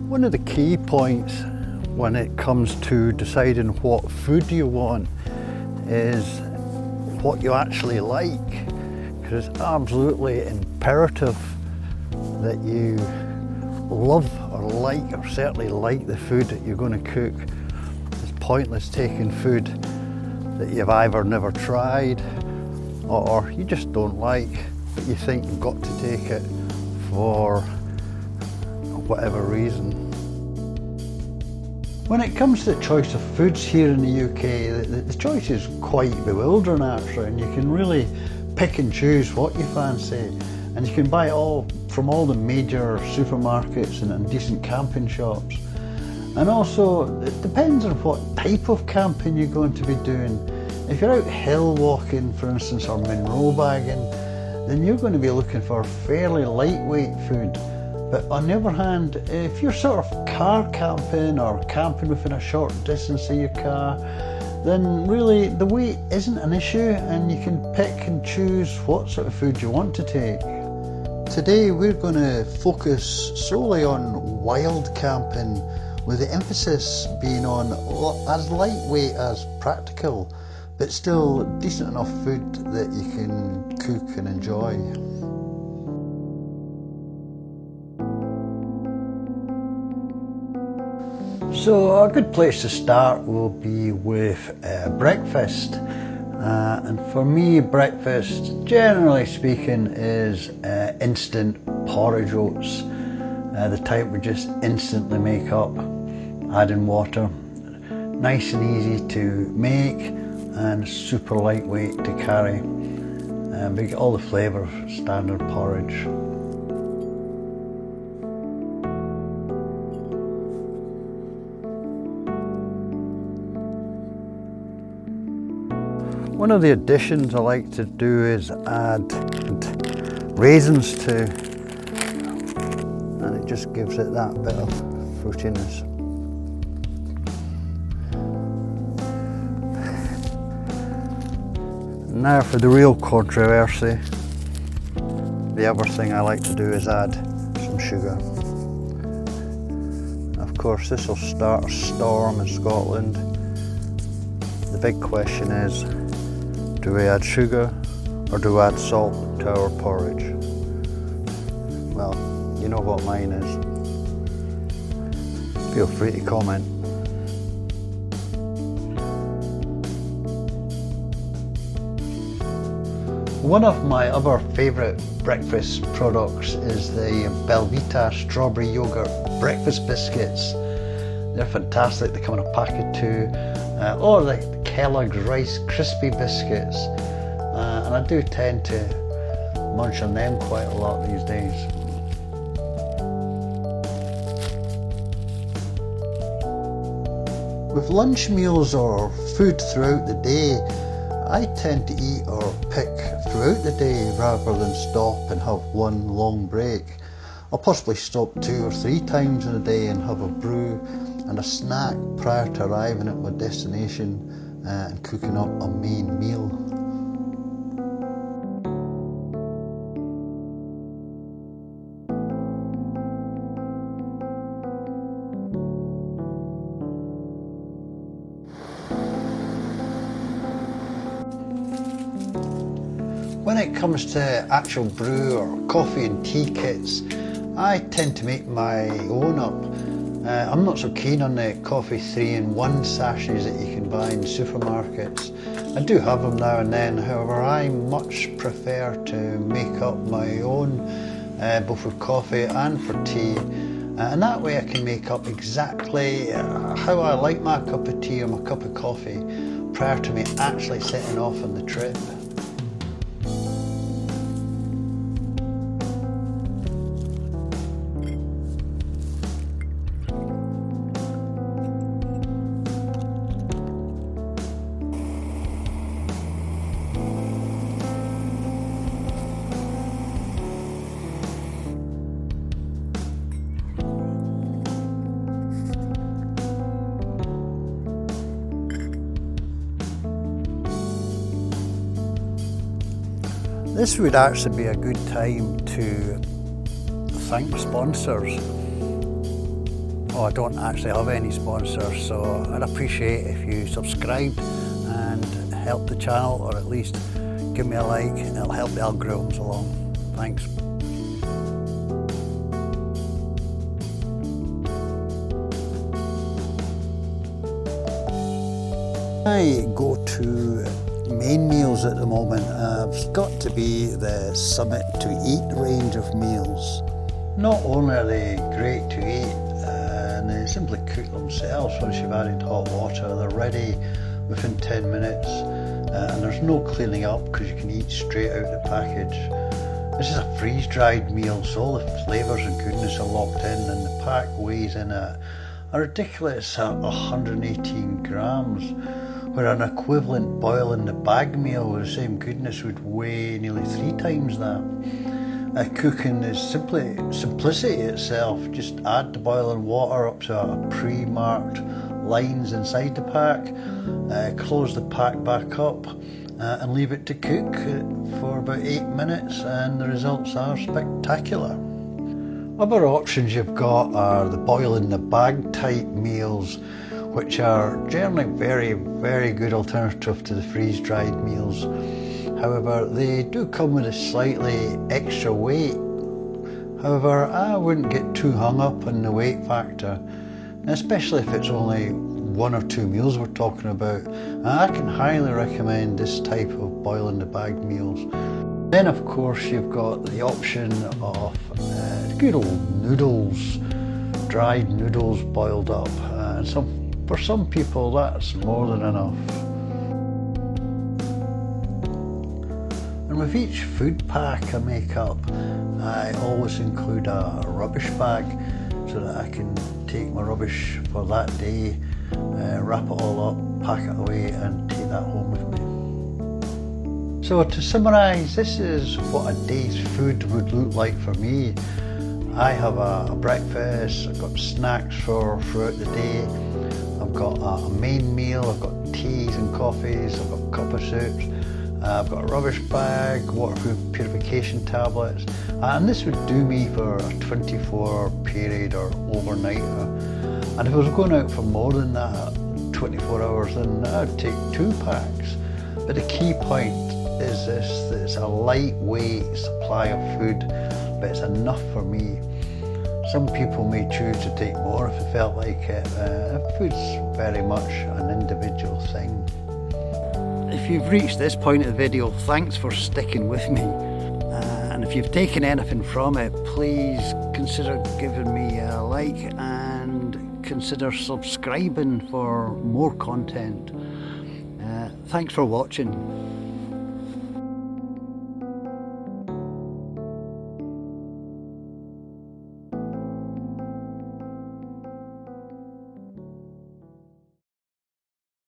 One of the key points when it comes to deciding what food you want is what you actually like, because it's absolutely imperative that you love or like, or certainly like, the food that you're going to cook. It's pointless taking food that you've either never tried or you just don't like, but you think you've got to take it for whatever reason. When it comes to the choice of foods here in the UK, the choice is quite bewildering actually, and you can really pick and choose what you fancy, and you can buy it all from all the major supermarkets and decent camping shops. And also it depends on what type of camping you're going to be doing. If you're out hill walking, for instance, or Monroe bagging, then you're going to be looking for fairly lightweight food. But on the other hand, if you're sort of car camping or camping within a short distance of your car, then really the weight isn't an issue, and you can pick and choose what sort of food you want to take. Today we're going to focus solely on wild camping, with the emphasis being on as lightweight as practical, but still decent enough food that you can cook and enjoy. So a good place to start will be with breakfast. And for me, breakfast, generally speaking, is instant porridge oats. The type we just instantly make up, add in water. Nice and easy to make and super lightweight to carry. But you get all the flavour of standard porridge. One of the additions I like to do is add raisins to, and it just gives it that bit of fruitiness. Now for the real controversy, the other thing I like to do is add some sugar. Of course, this will start a storm in Scotland. The big question is, do we add sugar or do we add salt to our porridge? Well, you know what mine is. Feel free to comment. One of my other favourite breakfast products is the Belvita strawberry yogurt breakfast biscuits. They're fantastic, they come in a pack of 2, or the Kellogg's Rice Crispy biscuits, and I do tend to munch on them quite a lot these days. With lunch meals or food throughout the day, I tend to eat or pick throughout the day rather than stop and have one long break. I'll possibly stop 2 or 3 times in a day and have a brew and a snack prior to arriving at my destination and cooking up a main meal. When it comes to actual brew or coffee and tea kits, I tend to make my own up. I'm not so keen on the coffee 3-in-1 sachets that you can buy in supermarkets. I do have them now and then, however I much prefer to make up my own, both for coffee and for tea, and that way I can make up exactly how I like my cup of tea or my cup of coffee prior to me actually setting off on the trip. This would actually be a good time to thank sponsors. Oh, I don't actually have any sponsors, so I'd appreciate if you subscribed and help the channel, or at least give me a like. It'll help the algorithms along. Thanks. I go to main meals at the moment. It's got to be the Summit to Eat range of meals. Not only are they great to eat, and they simply cook themselves once you've added hot water. They're ready within 10 minutes, and there's no cleaning up because you can eat straight out the package. This is a freeze-dried meal, so all the flavours and goodness are locked in, and the pack weighs in at a ridiculous 118 grams. Where an equivalent boil in the bag meal with the same goodness would weigh nearly 3 times that. Cooking is simplicity itself. Just add the boiling water up to a pre-marked lines inside the pack, close the pack back up and leave it to cook for about 8 minutes, and the results are spectacular. Other options you've got are the boil in the bag type meals, which are generally very good alternative to the freeze-dried meals. However, they do come with a slightly extra weight. However, I wouldn't get too hung up on the weight factor, especially if it's only 1 or 2 meals we're talking about. I can highly recommend this type of boil in the bag meals. Then of course you've got the option of good old noodles, dried noodles boiled up, and for some people that's more than enough. And with each food pack I make up, I always include a rubbish bag so that I can take my rubbish for that day, wrap it all up, pack it away and take that home with me. So to summarise, this is what a day's food would look like for me. I have a breakfast, I've got snacks throughout the day, I've got a main meal, I've got teas and coffees, I've got a cup of soups, I've got a rubbish bag, waterproof purification tablets, and this would do me for a 24-hour period or overnighter. And if I was going out for more than that, 24 hours, then I'd take 2 packs. But the key point is this, that it's a lightweight supply of food, but it's enough for me. Some people may choose to take more if they felt like it. Food's very much an individual thing. If you've reached this point of the video, thanks for sticking with me. And if you've taken anything from it, please consider giving me a like and consider subscribing for more content. Thanks for watching.